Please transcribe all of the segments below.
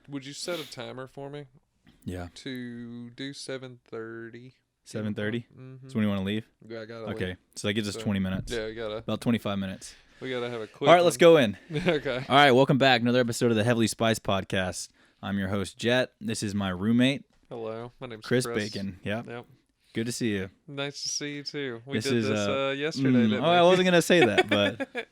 Would you set a timer for me Yeah. to do 7:30? 7:30? Mm-hmm. So when you want to leave? Yeah, I gotta Okay. leave. So that gives us So, 20 minutes. Yeah, About 25 minutes. we gotta have a quick. All right, let's go in. Okay. All right, welcome back. Another episode of the Heavily Spiced Podcast. I'm your host, Jet. This is my roommate, Hello, my name's Chris Bacon. Yep. Yep. Good to see you. Nice to see you too. We This did is, this yesterday. Didn't we? I wasn't going to say that, but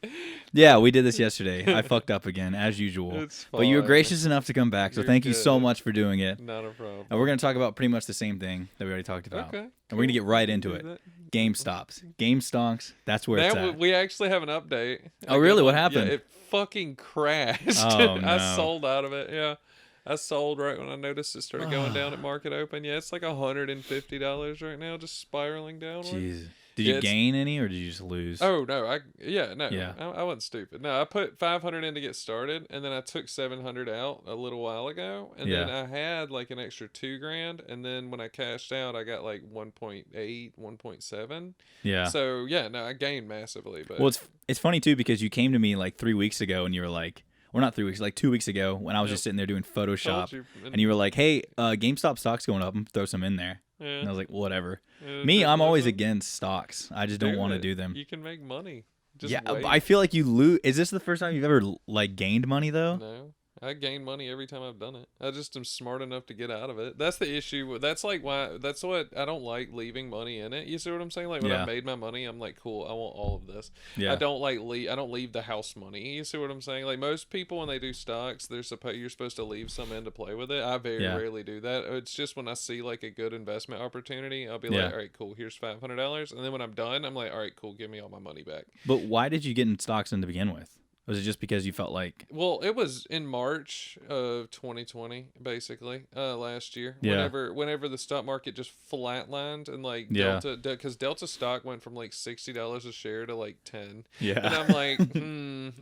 yeah, we did this yesterday. I fucked up again, as usual. It's fine. But you were gracious enough to come back, so You're thank you so good. much for doing it. Not a problem. And we're going to talk about pretty much the same thing that we already talked about. Okay. And we're going to get right into Do it. that. GameStops. Gamestonks. That's where it's Now at. we actually have an update. Oh, really? What Yeah, happened? it fucking crashed. Oh, I no. sold out of it. Yeah. I sold right when I noticed it started going down at market open. Yeah, it's like $150 right now, just spiraling downward. Jeez. Did Yeah, you it's- gain any or did you just lose? Oh no, Yeah. I wasn't stupid. No, I put 500 in to get started, and then I took 700 out a little while ago, and then Yeah. I had like an extra $2,000, and then when I cashed out, I got like 1.8, 1.7. Yeah. So yeah, no, I gained massively, but Well, it's funny too because you came to me like 3 weeks ago and you were like, well, not 3 weeks, like 2 weeks ago when I was Yep. just sitting there doing told Photoshop, you, and you were like, "Hey, GameStop stock's going up. Throw some in there." yeah, And I was like, "Whatever." yeah, Me, I'm always definitely. against stocks. I just don't want to it. do them. You can make money. Just Yeah, wait. I feel like you lose. Is this the first time you've ever like gained money though? No, I gain money every time I've done it. I just am smart enough to get out of it. That's the issue. That's like why. That's what I don't like leaving money in it. You see what I'm saying? Like when Yeah. I made my money, I'm like, cool. I want all of this. Yeah. I don't like leave. I don't leave the house money. You see what I'm saying? Like most people when they do stocks, you're supposed to leave some in to play with it. I very Yeah. rarely do that. It's just when I see like a good investment opportunity, I'll be Yeah. like, all right, cool. Here's $500, and then when I'm done, I'm like, all right, cool. Give me all my money back. But why did you get in stocks in to begin with? Was it just because you felt like? Well, it was in March of 2020, basically, last year. Yeah. Whenever the stock market just flatlined and like Yeah. because Delta stock went from like $60 a share to like 10, Yeah. and I'm like,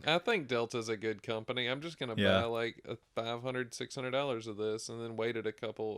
I think Delta's a good company. I'm just gonna Yeah. buy like $500, $600 of this, and then I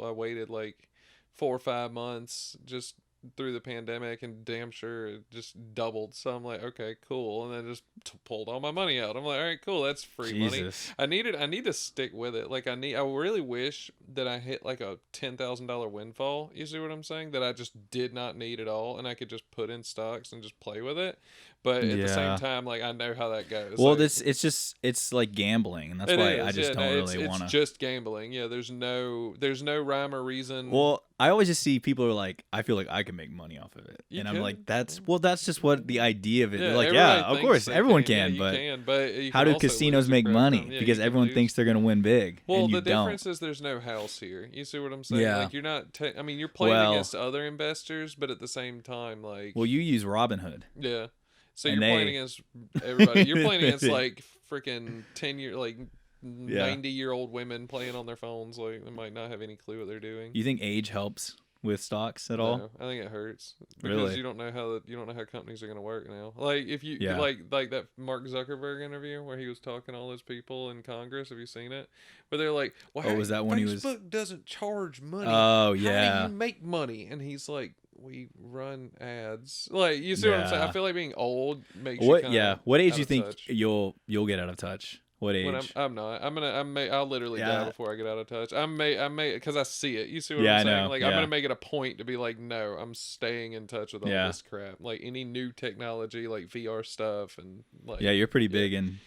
waited like 4 or 5 months just through the pandemic, and damn sure it just doubled. So I'm like, okay, cool, and then just pulled all my money out. I'm like, all right, cool, that's free money. Jesus. I need to stick with it. Like I really wish that I hit like a $10,000 windfall. You see what I'm saying? That I just did not need at all, and I could just put in stocks and just play with it. But at the same Yeah. time, like I know how that goes. Well, like, it's like gambling, and that's it why is, I just yeah, don't no, really want to. It's just gambling. Yeah, there's no rhyme or reason. Well, I always just see people are like, I feel like I can make money off of it, You and I'm can. like, that's just what the idea of it. They're like, everybody yeah, of thinks course, they everyone Yeah, can, you but can, but you how can do also casinos lose a make crap money? ton. Yeah, Because you can everyone lose. thinks they're gonna win big, Well, and you the don't. difference is there's no house here. You see what I'm saying? Yeah. Like you're not. I mean, you're playing Well- against other investors, but at the same time, like Well, you use Robinhood. yeah. So and you're playing they- against everybody. You're playing against like freaking 10-year, like Yeah. 90-year-old women playing on their phones. Like they might not have any clue what they're doing. You think age helps with stocks at all? No, I think it hurts because Really? you don't know how companies are going to work now. Like if you Yeah. like that Mark Zuckerberg interview where he was talking to all those people in Congress. Have you seen it? Where they're like, "Well, Oh, was that when he was- Facebook doesn't charge money? Oh How yeah. do you make money?" And he's like, "We run ads." Like you see what I'm saying? Yeah. I feel like being old makes What? you kinda Yeah. What age out do you of think touch. you'll get out of touch? What age? When I'm not. I'll literally die Yeah. before I get out of touch. I may, because I see it. You see what Yeah, I'm I saying? know, Like I'm yeah. gonna make it a point to be like, no, I'm staying in touch with all Yeah. this crap. Like any new technology, like VR stuff, and like Yeah, you're pretty big in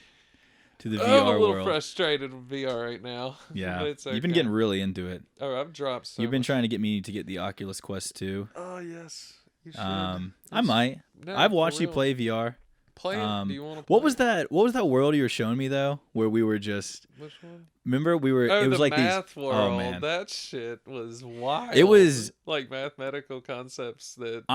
to the I'm VR a little world. frustrated with VR right now. Yeah, But it's you've been okay. getting really into it. Oh, I've dropped so You've been much. trying to get me to get the Oculus Quest 2. Oh yes, you should. I It's- might. No, I've for watched you real. play VR. Play it. Um, Do you want to? What was that? What was that world you were showing me though, where we were just? Which one? Remember, we were. Oh, it was the like these. math world. Oh man, That shit was wild. It was- like mathematical concepts that.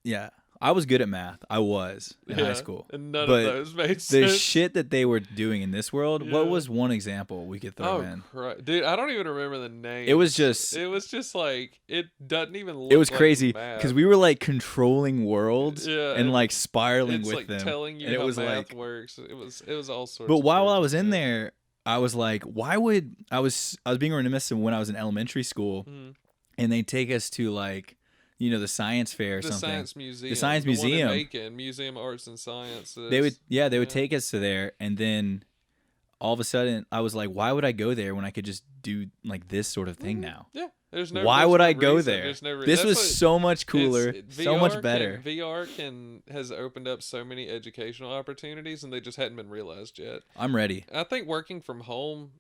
yeah. I was good at math. I was in high Yeah, school. and none But of those made The sense. shit that they were doing in this world. Yeah. What was one example we could throw Oh, in? dude! I don't even remember the name. It was just. It was just like it doesn't even. Look It was like crazy math. because we were like controlling worlds Yeah, and and like spiraling It's with like them. telling you and it how was math like, works. It was all sorts. but of while I crazy was in shit. there, I was like, why would I was being reminiscent when I was in elementary school, Mhm. and they take us to like, the science fair or the something. science museum, Science one in Museum. Macon, Museum of Arts and Sciences. They would Yeah. take us to there, and then all of a sudden I was like, why would I go there when I could just do like this sort of thing now? Yeah. Why would I go reason. there? There's no This That's was what, so much cooler, so much better. VR has opened up so many educational opportunities, and they just hadn't been realized yet. I'm ready. I think working from home,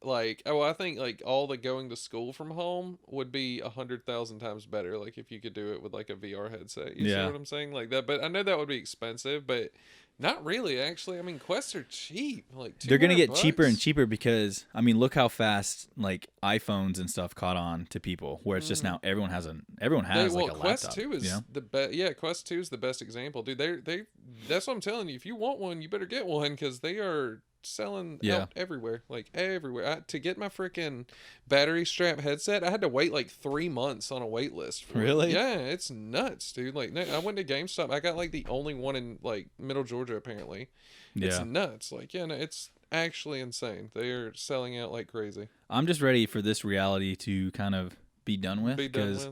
I think like all the going to school from home would be 100,000 times better. Like if you could do it with like a VR headset. You see what I'm saying? Like that, but I know that would be expensive, but not really. Actually, I mean, Quests are cheap. Like they're gonna get $200. cheaper and cheaper because I mean, look how fast like iPhones and stuff caught on to people. Where it's just now everyone has like a Quest laptop. 2 is the best. Yeah, Quest 2 is the best example, dude. They that's what I'm telling you. If you want one, you better get one because they are selling out everywhere, like everywhere. To get my freaking battery strap headset, I had to wait like 3 months on a wait list for Really? it. Yeah, it's nuts, dude. Like I went to GameStop. I got like the only one in like Middle Georgia apparently. It's nuts. Like no, it's actually insane. They are selling out like crazy. I'm just ready for this reality to kind of be done with because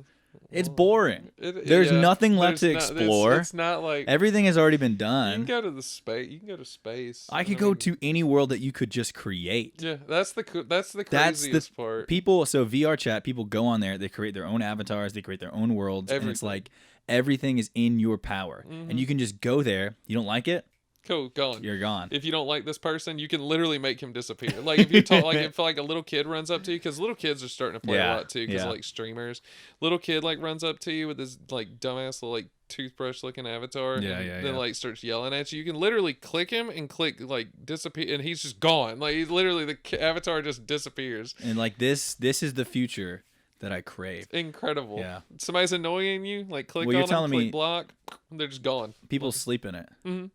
it's Well, boring. There's nothing left to explore. It's not like everything has already been done. You can go to the space. You can go to space. I could go to any world that you could just create. Yeah, that's the craziest part. People, so VR chat, people go on there, they create their own avatars, they create their own worlds, and it's like everything is in your power, and you can just go there. You don't like it? Cool, gone. You're gone. If you don't like this person, you can literally make him disappear. Like if you talk, like if like a little kid runs up to you, because little kids are starting to play a lot too, because like streamers, little kid like runs up to you with this like dumbass little like toothbrush looking avatar, then like starts yelling at you. You can literally click him and click like disappear, and he's just gone. Like he's literally the avatar just disappears. And like this is the future that I crave. Incredible. Yeah. Somebody's annoying you, like click on them, click block, they're just gone. People sleep in it. Mm-hmm.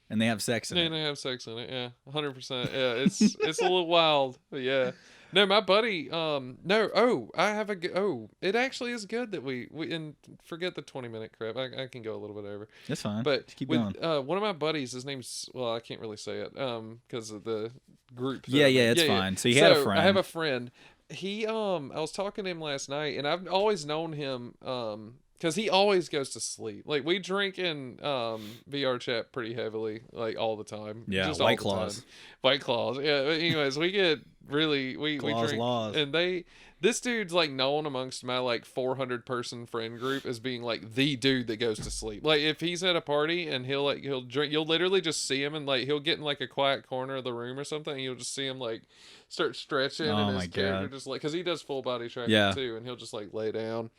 And they have sex in it. And they have sex in it, yeah. 100%. Yeah, it's a little wild. But yeah. No, my buddy, it actually is good that we and forget the 20-minute crap. I can go a little bit over. That's fine. But just keep going. One of my buddies, his name's, I can't really say it, because of the group. It's fine. Yeah. So you had a friend. I have a friend. He, I was talking to him last night, and I've always known him, because he always goes to sleep. Like, we drink in VR chat pretty heavily, like, all the time. Yeah, just White Claws. White Claws. Yeah, but anyways, we get really... We drink... Laws. And this dude's, like, known amongst my, like, 400-person friend group as being, like, the dude that goes to sleep. Like, if he's at a party and he'll drink... You'll literally just see him and, like, he'll get in, like, a quiet corner of the room or something, and you'll just see him, like... start stretching and his character just like, because he does full body tracking too, and he'll just like lay down.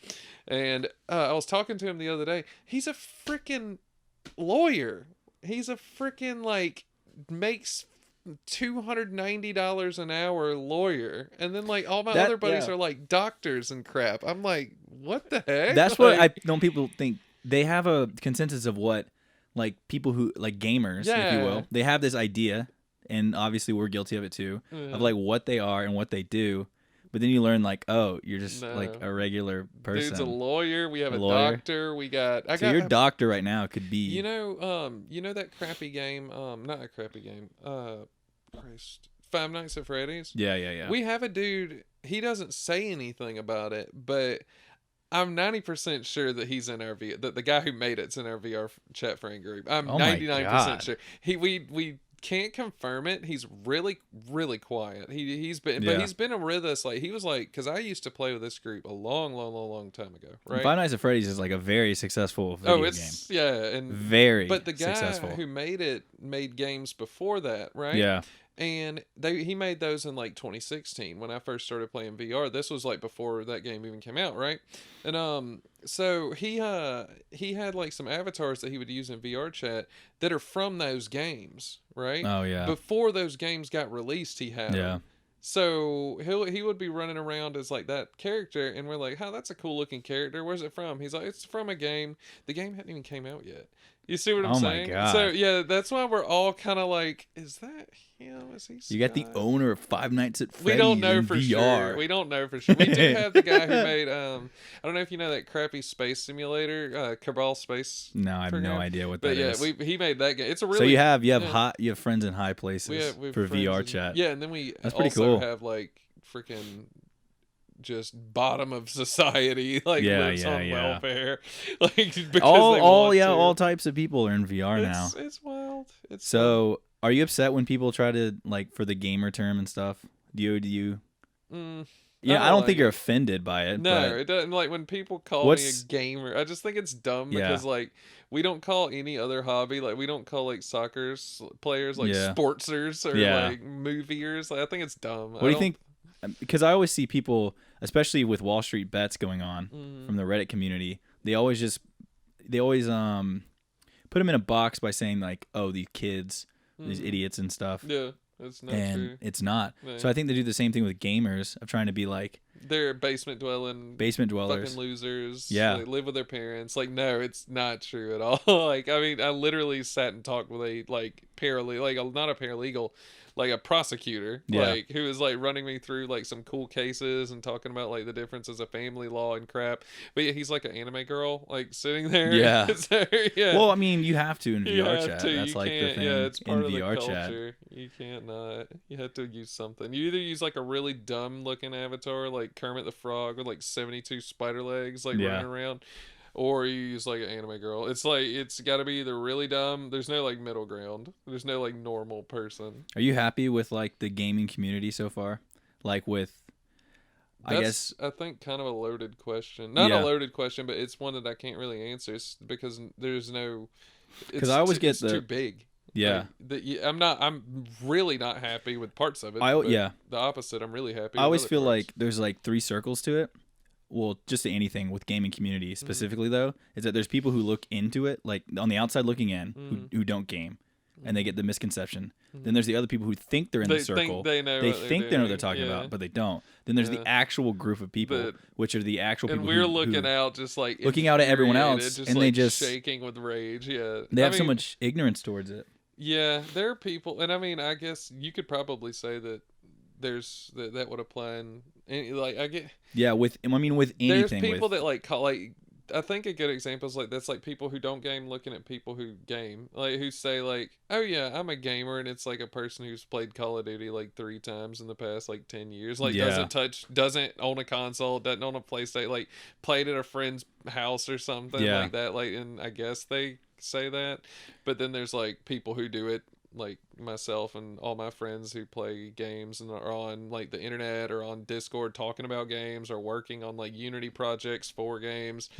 And I was talking to him the other day. He's a freaking lawyer. He's a freaking like makes $290 an hour lawyer, and then like all my other buddies are like doctors and crap. I'm like, what the heck? That's what I don't. People think they have a consensus of what like people who like gamers, if you will. They have this idea. And obviously we're guilty of it too, of like what they are and what they do. But then you learn like, oh, you're just like a regular person. Dude's a lawyer. We have a doctor. We got. Your doctor right now could be. You know that crappy game. Not a crappy game. Christ, Five Nights at Freddy's. Yeah. We have a dude. He doesn't say anything about it, but I'm 90% sure that he's in our VR. That the guy who made it's in our VR chat friend group. I'm 99% sure. We can't confirm it. He's really, really quiet. He's been with us. Like he was like, because I used to play with this group a long time ago. Right. Five Nights at Freddy's is like a very successful video game. Yeah, and very. But the guy successful. who made it made games before that, right? Yeah. And he made those in like 2016 when I first started playing VR. This was like before that game even came out, right? And so he had like some avatars that he would use in VR chat that are from those games, right? Oh yeah. Before those games got released, he had them. So he would be running around as like that character, and we're like, "Oh, that's a cool looking character. Where's it from?" He's like, "It's from a game. The game hadn't even came out yet." You see what I'm saying? Oh my god! So yeah, that's why we're all kind of like, "Is that him? Is he?" You got the owner of Five Nights at Freddy's. We don't know for VR. sure. We don't know for sure. We do have the guy who made I don't know if you know that crappy space simulator, Cabal Space. No, I have no idea what that is. But yeah, he made that game. It's a really so you have friends in high places we have for VR chat. Yeah, and then that's pretty also cool. have like freaking just bottom of society, like lives on welfare, like all types of people are in VR now. It's wild. It's so. Are you upset when people try to like for the gamer term and stuff? Do you? Yeah, I don't think you're offended by it. No, but it doesn't. Like when people call me a gamer, I just think it's dumb because like we don't call any other hobby, like we don't call like soccer players like sportsers or like moviers. Like, I think it's dumb. What do you think? Because I always see people, especially with Wall Street bets going on from the Reddit community, they always put them in a box by saying like, oh, these kids, these idiots and stuff. Yeah. It's not true. It's not. No. So I think they do the same thing with gamers of trying to be like they're basement dwellers, fucking losers. Yeah, live with their parents. Like, no, it's not true at all. Like, I mean, I literally sat and talked with a like not a paralegal, like a prosecutor, like who was like running me through like some cool cases and talking about like the differences of family law and crap. But yeah, he's like an anime girl, like sitting there. Yeah. So, yeah. Well, I mean, you have to in VR chat. That's like the thing. Yeah, it's part in of VR the chat. culture. You can't not. You have to use something. You either use like a really dumb looking avatar, like Kermit the Frog with like 72 spider legs, like running around. Or you use like an anime girl. It's like it's got to be either really dumb. There's no like middle ground. There's no like normal person. Are you happy with like the gaming community so far? Like with, I think kind of a loaded question. Not a loaded question, but it's one that I can't really answer. It's because there's no. Because I always get too big. Yeah. I'm really not happy with parts of it. The opposite. I'm really happy. I always feel like there's like 3 circles to it. Well, just to anything with gaming community specifically though, is that there's people who look into it, like on the outside looking in, who don't game, and they get the misconception. Then there's the other people who think they're in the circle. They think they know what they're talking about, but they don't. Then there's the actual group of people, which are the actual people. And we're looking out just like looking out at everyone else, and they just shaking with rage. Yeah, they have so much ignorance towards it. Yeah, there are people, and I mean, I guess you could probably say that there's that would apply in like I get with anything. There's people that like call like I think a good example is like that's like people who don't game looking at people who game, like who say like, oh yeah, I'm a gamer, and it's like a person who's played Call of Duty like 3 times in the past like 10 years, like doesn't own a console, doesn't own a PlayStation, like played at a friend's house or something like that, like, and I guess they say that. But then there's like people who do it, like myself and all my friends who play games and are on like the internet or on Discord talking about games or working on like Unity projects for games,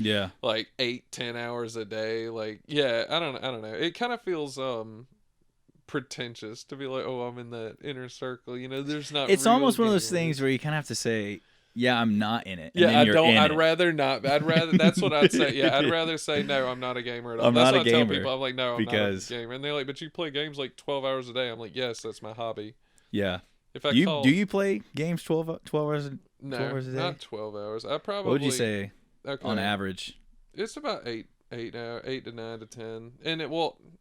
like 8-10 hours a day. Like I don't know, it kind of feels pretentious to be like, oh, I'm in that inner circle, you know. There's not, it's almost one of those things where you kind of have to say, yeah, I'm not in it. Yeah, I'd rather not. That's what I'd say. Yeah, I'd rather say, no, I'm not a gamer at all. That's what I tell people. I'm like, no, I'm not a gamer. And they're like, but you play games like 12 hours a day. I'm like, yes, that's my hobby. Yeah. Do you play games 12 hours a day? No, not 12 hours. I probably. What would you say on average? It's about 8 to 9 to 10. And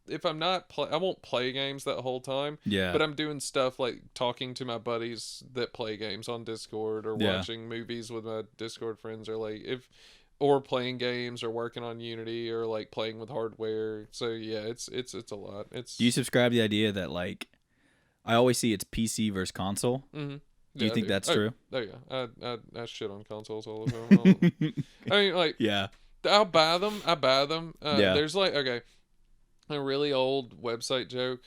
if I'm not I won't play games that whole time. Yeah. But I'm doing stuff like talking to my buddies that play games on Discord, or watching movies with my Discord friends, or like or playing games, or working on Unity, or like playing with hardware. So yeah, it's a lot. Do you subscribe to the idea that like I always see it's PC versus console? Mm-hmm. Do you think that's true? Oh yeah, I shit on consoles all the time. I mean, like, I'll buy them. There's like, okay, a really old website joke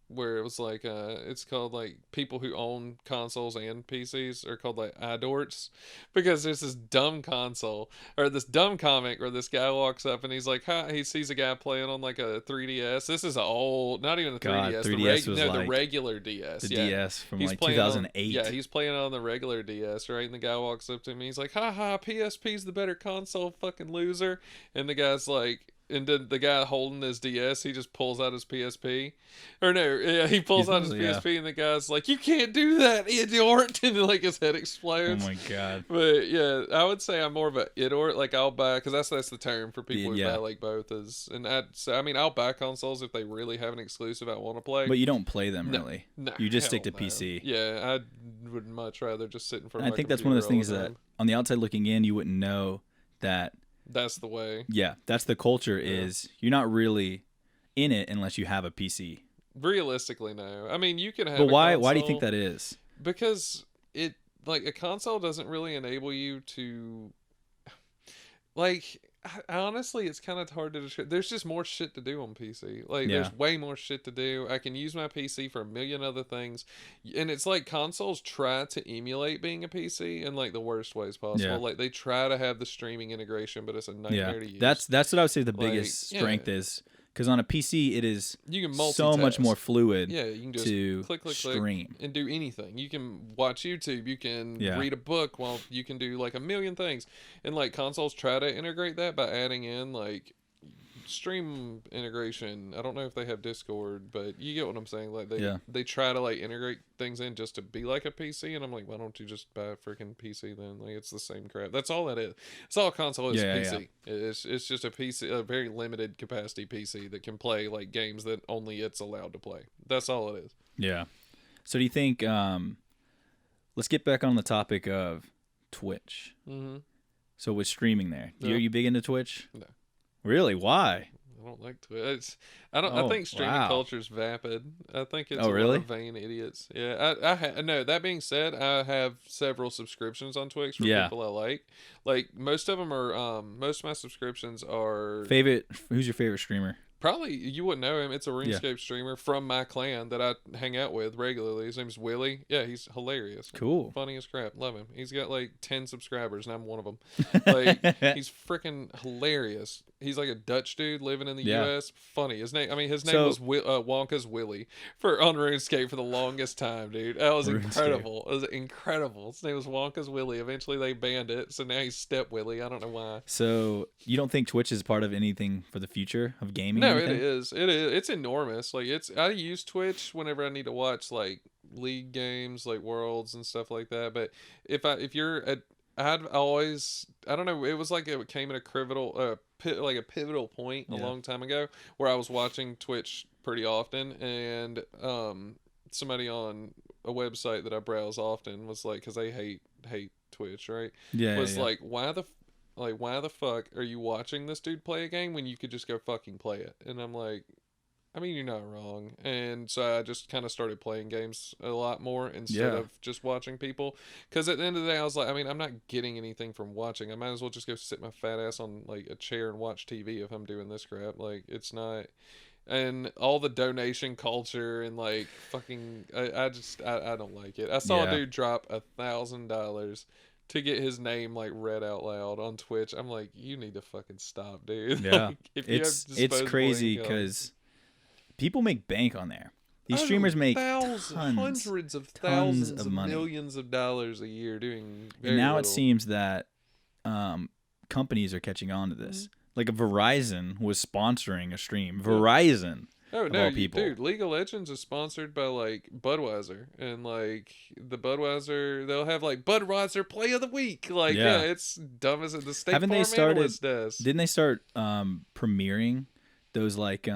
where it was like it's called like people who own consoles and PCs are called like idorts, because there's this dumb console or this dumb comic where this guy walks up and he's like, hi, he sees a guy playing on like a 3DS. This is not even the 3DS. 3DS was the regular DS. The DS from like 2008. He's playing on the regular DS, right? And the guy walks up to him, he's like, ha, PSP's the better console, fucking loser. And the guy's like, and then the guy holding his DS, he just pulls out his PSP. Or no, he pulls out his PSP, and the guy's like, you can't do that, idiot! And then like his head explodes. Oh my god. But yeah, I would say I'm more of a idiot. Like I'll buy, because that's the term for people who buy like both. I'll buy consoles if they really have an exclusive I want to play. But you don't play them really. No, you just stick to PC. Yeah, I would much rather just sit in front of my I think that's one of those things that on the outside looking in, you wouldn't know that. That's the way. Yeah, that's the culture. Is you're not really in it unless you have a PC. Realistically, no. I mean, you can have. But why? Why do you think that is? Because it, like, a console doesn't really enable you to, like, honestly, it's kind of hard to describe. There's just more shit to do on PC. Like, Yeah. there's way more shit to do. I can use my PC for a million other things, and it's like consoles try to emulate being a PC in like the worst ways possible. Yeah. Like they try to have the streaming integration, but it's a nightmare to use. That's what I would say the Like, biggest strength is, because on a PC it is you can so much multitask. more fluid. Yeah, you can just to click, stream and do anything. You can watch YouTube. You can read a book while you can do like a million things. And like consoles try to integrate that by adding in like stream integration. I don't know if they have Discord, but you get what I'm saying. Like they try to like integrate things in just to be like a PC, and I'm like, why don't you just buy a freaking PC then? Like it's the same crap. That's all that is. It's all console is PC. It's just a PC, a very limited capacity PC that can play like games that only it's allowed to play. That's all it is. Yeah. So do you think? Let's get back on the topic of Twitch. Mm-hmm. So with streaming there, are you big into Twitch? No. Really? Why? I don't like Twitch. I think streaming culture's vapid. I think it's really? A lot of vain idiots. Yeah, no. That being said, I have several subscriptions on Twitch for people I like. Like most of them are. Most of my subscriptions are. Who's your favorite streamer? Probably you wouldn't know him. It's a RuneScape streamer from my clan that I hang out with regularly. His name's Willie. Yeah, he's hilarious. Cool. Funny as crap. Love him. He's got like 10 subscribers and I'm one of them. Like he's freaking hilarious. He's like a Dutch dude living in the US. Funny. His name was Wonka's Willie on RuneScape for the longest time, dude. That was incredible. It was incredible. His name was Wonka's Willie. Eventually they banned it, so now he's Step Willie. I don't know why. So you don't think Twitch is part of anything for the future of gaming? No, it is. It is. It's enormous. Like I use Twitch whenever I need to watch like league games, like Worlds and stuff like that. But I'd always, I don't know, it was like it came at a pivotal point a long time ago where I was watching Twitch pretty often, and somebody on a website that I browse often was like, because they hate Twitch, right? Like, why the fuck are you watching this dude play a game when you could just go fucking play it? And I'm like, I mean, you're not wrong. And so I just kind of started playing games a lot more instead of just watching people. Because at the end of the day, I was like, I mean, I'm not getting anything from watching. I might as well just go sit my fat ass on like a chair and watch TV if I'm doing this crap. Like, it's not. And all the donation culture and like fucking, I don't like it. I saw a dude drop $1,000 to get his name like read out loud on Twitch. I'm like, you need to fucking stop, dude. Yeah, like, it's crazy because people make bank on there. These streamers make hundreds of thousands of money, millions of dollars a year doing. And now it seems that companies are catching on to this. Like Verizon was sponsoring a stream. Verizon. Oh no, dude! League of Legends is sponsored by like Budweiser, and like the Budweiser, they'll have like Budweiser Play of the Week. Like it's dumb as the State Farm analyst does. Didn't they start premiering those like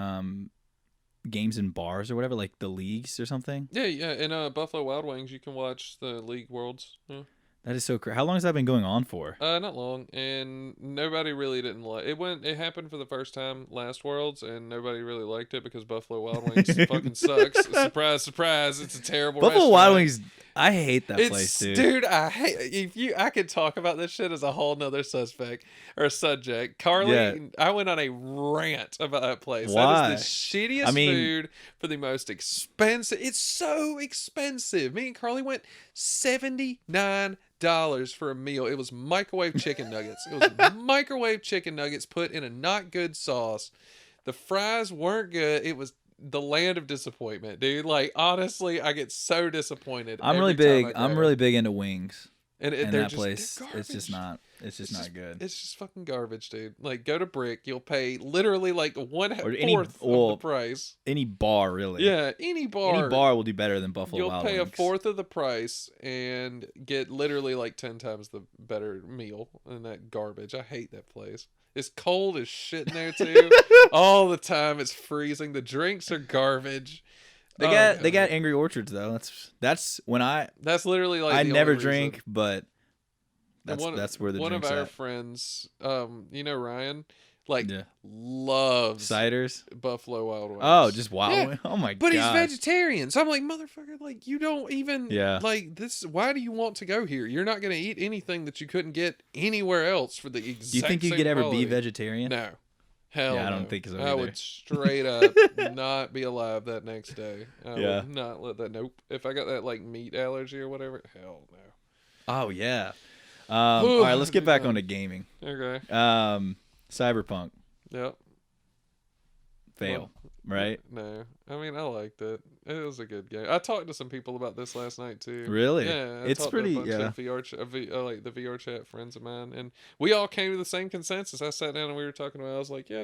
games in bars or whatever, like the leagues or something? Yeah. In Buffalo Wild Wings, you can watch the League Worlds. Yeah. That is so crazy. How long has that been going on for? Not long, and nobody really didn't like it. It happened for the first time last Worlds, and nobody really liked it because Buffalo Wild Wings fucking sucks. Surprise, surprise! It's a terrible Buffalo restaurant. Wild Wings. I hate that place, dude. Dude, I could talk about this shit as a whole nother subject. Carly, I went on a rant about that place. Why? That is the shittiest food for the most expensive. It's so expensive. Me and Carly went $79 for a meal. It was microwave chicken nuggets. It was microwave chicken nuggets put in a not good sauce. The fries weren't good. It was the land of disappointment, dude. Like honestly, I get so disappointed. I'm really big into wings. And that place, it's just not good. It's just fucking garbage, dude. Like go to Brick, you'll pay literally like 1/4 of the price. Any bar, really. Yeah, any bar will do better than Buffalo Wild Wings. You'll pay 1/4 of the price and get literally like 10 times the better meal than that garbage. I hate that place. It's cold as shit in there too. All the time, it's freezing. The drinks are garbage. They got Angry Orchards though. That's literally like I never drink, but that's where the one drink's of our at. friends, Ryan, Like, loves ciders, Buffalo Wild Wings. Oh, just Wild Wings. Oh my god! But he's vegetarian, so I'm like, motherfucker, like you don't even like this. Why do you want to go here? You're not going to eat anything that you couldn't get anywhere else for the exact. Do you think you could ever be vegetarian? No. Hell yeah, I don't think so either. I would straight up not be alive that next day. I would not let that. Nope. If I got that like meat allergy or whatever, hell no. Oh yeah. All right, let's get back onto gaming. Okay. Cyberpunk. Yep. Fail. Right? No. I mean, I liked it. It was a good game. I talked to some people about this last night too. Really? Yeah. It's pretty. Of VR like the VR chat friends of mine, and we all came to the same consensus. I sat down and we were talking about. I was like, yeah,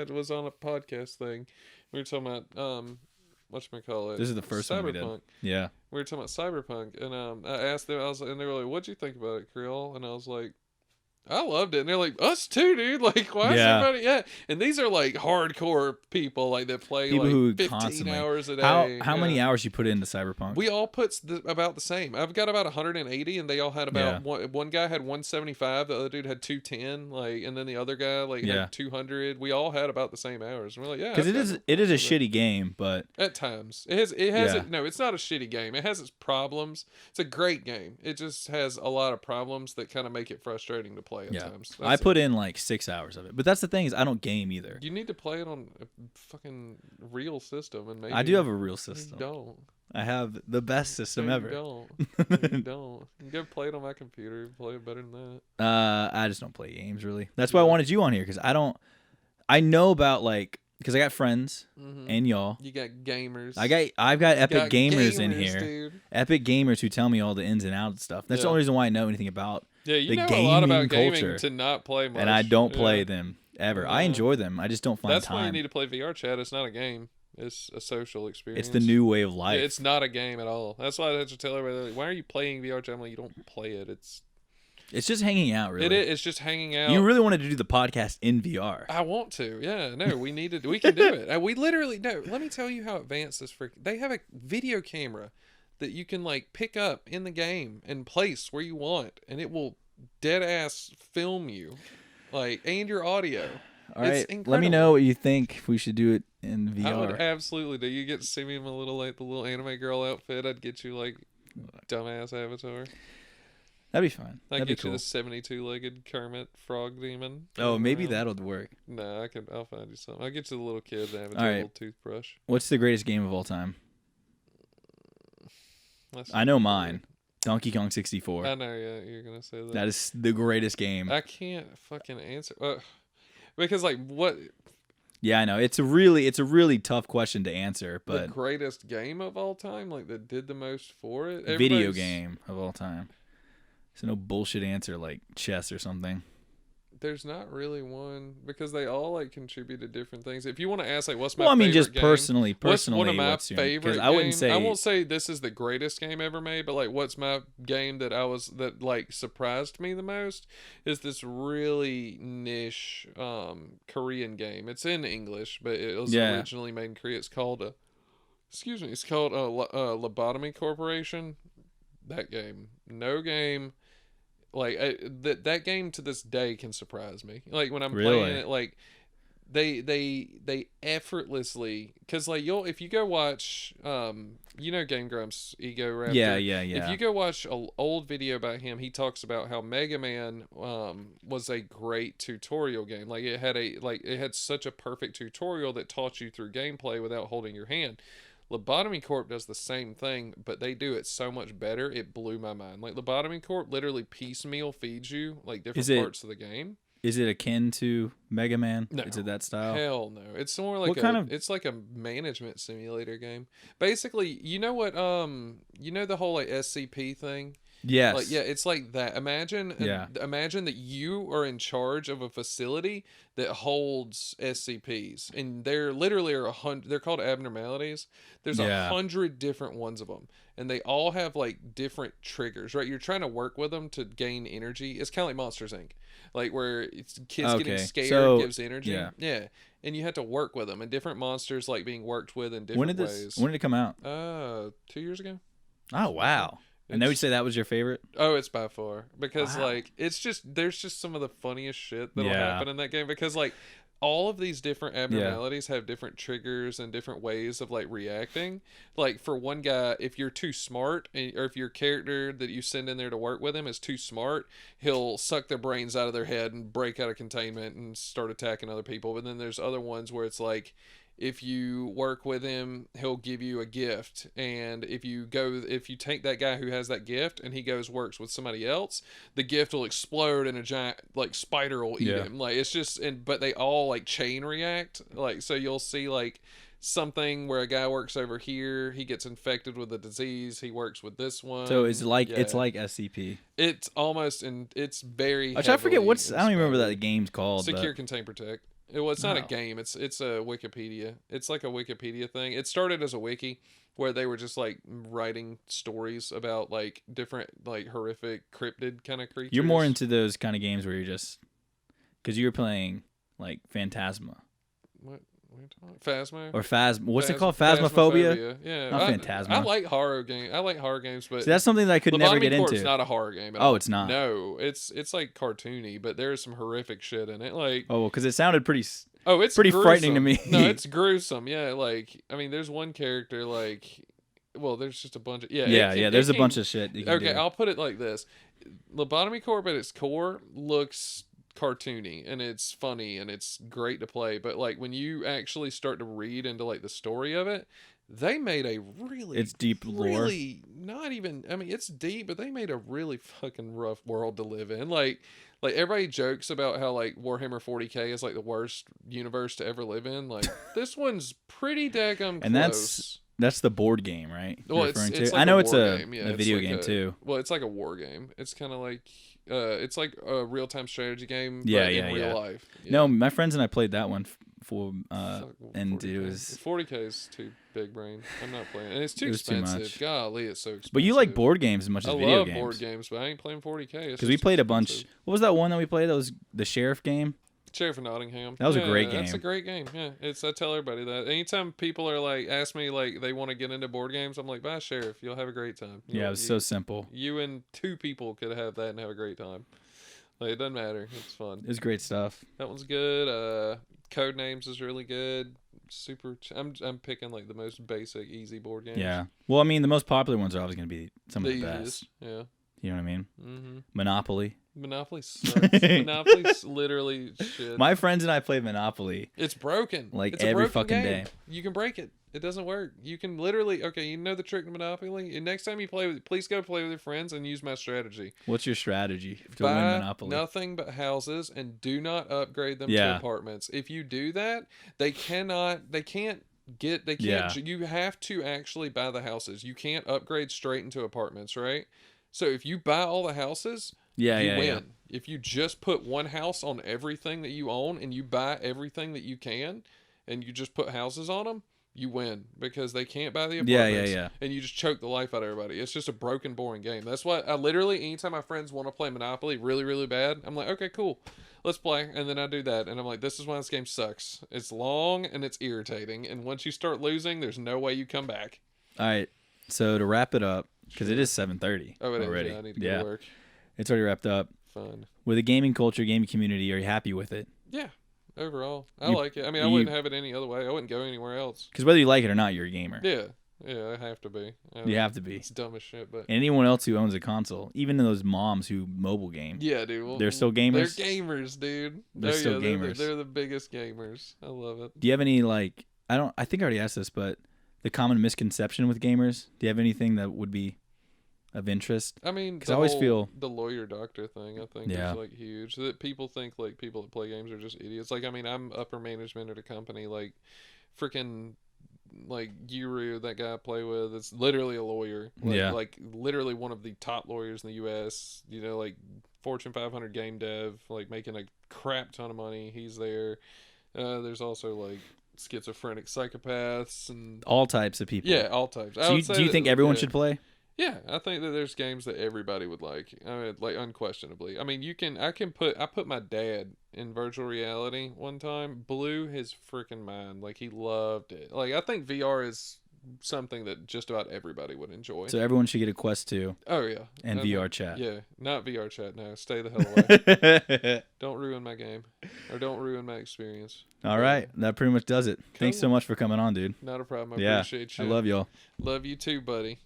was on a podcast thing. We were talking about whatchamacallit. This is the first Cyberpunk. one we did. Yeah. We were talking about Cyberpunk, and I asked them. And they were like, "What'd you think about it, Creole?" And I was like, I loved it. And they're like, us too, dude. Like, why is everybody? Yeah. And these are like hardcore people, like that play people like who 15 hours a day. How many hours you put into Cyberpunk? We all put about the same. I've got about 180, and they all had about one guy had 175, the other dude had 210, like, and then the other guy had 200. We all had about the same hours. And we're like, yeah, because it is a shitty game, but at times it has no, it's not a shitty game. It has its problems. It's a great game. It just has a lot of problems that kind of make it frustrating to play. At times. I put in like 6 hours of it, but that's the thing is I don't game either. You need to play it on a fucking real system, and maybe I do have a real system. You don't. I have the best system ever. You don't. You don't. You go play it on my computer. You play it better than that. I just don't play games really. That's why I wanted you on here because I know about like. Because I got friends and y'all. You got gamers. I've got epic gamers in here. Dude. Epic gamers who tell me all the ins and outs stuff. That's the only reason why I know anything about you the know gaming a lot about culture. Gaming to not play much. And I don't play them ever. I enjoy them. I just don't find time. That's why you need to play VR chat. It's not a game. It's a social experience. It's the new way of life. Yeah, it's not a game at all. That's why I have to tell everybody, like, why are you playing VR chat? I'm like, you don't play it. It's just hanging out, really. It's just hanging out. You really wanted to do the podcast in VR. I want to. Yeah. No, we can do it. We literally, no, let me tell you how advanced this they have a video camera that you can like pick up in the game and place where you want, and it will dead ass film you, like, and your audio. All right. Let me know what you think if we should do it in VR. I would absolutely do. You get to see me in my little, like, the little anime girl outfit. I'd get you like dumbass avatar. That'd be fun. I'd get you the 72-legged Kermit frog demon. Oh, maybe that'll work. No, I'll find you something. I'll get you the little kid that have a little toothbrush. What's the greatest game of all time? I know mine. Donkey Kong 64. I know, yeah, you're gonna say that. That is the greatest game. I can't fucking answer because like what? Yeah, I know. It's a really tough question to answer, but the greatest game of all time, like that did the most for it. Video game of all time. So no bullshit answer like chess or something. There's not really one because they all like contribute to different things. If you want to ask like what's my favorite game, just personally, what's one of my favorite I wouldn't say I won't say this is the greatest game ever made, but like what's my game that like surprised me the most is this really niche Korean game. It's in English, but it was originally made in Korea. It's called Lobotomy Corporation. That game, no game. Like that game to this day can surprise me. Like when I'm playing it, like they effortlessly, because like if you go watch Game Grumps Ego Raptor. Yeah. If you go watch an old video about him, he talks about how Mega Man was a great tutorial game. Like it had such a perfect tutorial that taught you through gameplay without holding your hand. Lobotomy Corp does the same thing, but they do it so much better. It blew my mind. Like Lobotomy Corp literally piecemeal feeds you like different parts of the game. Is it akin to Mega Man? No. Is it that style? Hell no. It's more like it's like a management simulator game. Basically, you know what the whole like SCP thing? Yes. Like, yeah, it's like that. Imagine that you are in charge of a facility that holds SCPs, and they're literally 100. They're called abnormalities. There's 100 different ones of them, and they all have like different triggers. Right, you're trying to work with them to gain energy. It's kind of like Monsters Inc. Like where it's kids getting scared gives energy. Yeah, and you have to work with them, and different monsters like being worked with in different ways. When did it come out? 2 years ago. Oh wow. And they would say that was your favorite? Oh, it's by far. Because, like, there's just some of the funniest shit that'll happen in that game. Because, like, all of these different abnormalities have different triggers and different ways of like reacting. Like for one guy, if you're too smart, or if your character that you send in there to work with him is too smart, he'll suck their brains out of their head and break out of containment and start attacking other people. But then there's other ones where it's like, if you work with him, he'll give you a gift, and if you take that guy who has that gift and he goes works with somebody else, the gift will explode and a giant like spider will eat him. Like it's just, but they all like chain react. Like so you'll see like something where a guy works over here, he gets infected with a disease, he works with this one. So it's like SCP. It's almost, and it's very. Which I forget what's. I don't even remember that the game's called. Secure, Contain, Protect. Well, it's not a game. It's a Wikipedia. It's like a Wikipedia thing. It started as a wiki where they were just like writing stories about like different like horrific cryptid kind of creatures. You're more into those kind of games where you're just because you're playing like Phantasma. What? Phasmo or Phasm? What's it called? Phasmophobia? Yeah, not Phantasma. I like horror games. I like horror games, but see, that's something that I could never get into. It's not a horror game. Oh, it's not. No, it's like cartoony, but there's some horrific shit in it. Like because it sounded pretty. Oh, it's pretty gruesome. Frightening to me. No, it's gruesome. Yeah, like I mean, there's one character like. Well, there's just a bunch of there's a bunch of shit. Okay, I'll put it like this: Lobotomy Corp at its core looks cartoony and it's funny and it's great to play, but like when you actually start to read into like the story of it, they made a really it's deep lore. Really not even. I mean, it's deep, but they made a really fucking rough world to live in. Like everybody jokes about how like Warhammer 40K is like the worst universe to ever live in. Like this one's pretty daggum close. And that's the board game, right? Well, it's like I know a it's war a game. Yeah, video like game too. Well, it's like a war game. It's kind of like it's like a real-time strategy game, but in real life. Yeah. No, my friends and I played that one and it was 40K is too big brain. I'm not playing, and it's too expensive. Too much. Golly, it's so expensive. But you like board games as much as video games. I love board games, but I ain't playing 40K because we played a bunch. What was that one that we played? That was the sheriff game. Sheriff of Nottingham. That was a great game. That's a great game. Yeah, I tell everybody that. Anytime people are like, ask me like they want to get into board games, I'm like, buy Sheriff. You'll have a great time. It was so simple. You and two people could have that and have a great time. Like it doesn't matter. It's fun. It's great stuff. That one's good. Code Names is really good. I'm picking like the most basic, easy board games. Yeah. Well, I mean, the most popular ones are always going to be some of the easiest. best. Yeah. You know what I mean? Mm-hmm. Monopoly. Monopoly sucks. Monopoly's literally shit. My friends and I played Monopoly. It's broken. Like it's every a broken fucking game. day. You can break it. It doesn't work. You can literally, you know the trick to Monopoly? And next time you play please go play with your friends and use my strategy. What's your strategy to win Monopoly? Nothing but houses and do not upgrade them to apartments. If you do that, you have to actually buy the houses. You can't upgrade straight into apartments, right? So if you buy all the houses, you win. Yeah. If you just put one house on everything that you own and you buy everything that you can and you just put houses on them, you win because they can't buy the apartments. Yeah. And you just choke the life out of everybody. It's just a broken, boring game. That's why I literally, anytime my friends want to play Monopoly really, really bad, I'm like, okay, cool. Let's play. And then I do that. And I'm like, this is why this game sucks. It's long and it's irritating. And once you start losing, there's no way you come back. All right. So to wrap it up, because it is 7:30 already. I need to go to work. It's already wrapped up. Fun. With the gaming culture, gaming community, are you happy with it? Yeah. Overall, I like it. I mean, I wouldn't have it any other way. I wouldn't go anywhere else. Because whether you like it or not, you're a gamer. Yeah, I have to be. You have to be. It's dumb as shit, but anyone else who owns a console, even those moms who mobile game. Yeah, dude. Well, they're still gamers. They're gamers, dude. They're still gamers. They're the biggest gamers. I love it. Do you have any I think I already asked this, but the common misconception with gamers? Do you have anything that would be of interest? I mean, because I always feel the lawyer doctor thing, I think is like huge. That people think like people that play games are just idiots. Like, I mean, I'm upper management at a company, like freaking like Guru, that guy I play with, it's literally a lawyer. Like literally one of the top lawyers in the US, you know, like Fortune 500 game dev, like making a crap ton of money. He's there. There's also like schizophrenic psychopaths and all types of people. Yeah, all types. So do you think everyone should play? Yeah, I think that there's games that everybody would like. I mean, like unquestionably. I mean, I put my dad in virtual reality one time, blew his freaking mind. Like he loved it. Like I think VR is something that just about everybody would enjoy. So everyone should get a Quest 2. Oh yeah, and VR chat. Yeah, not VR chat. No, stay the hell away. Don't ruin my game, or don't ruin my experience. All right, that pretty much does it. Cool. Thanks so much for coming on, dude. Not a problem. I appreciate you. I love y'all. Love you too, buddy.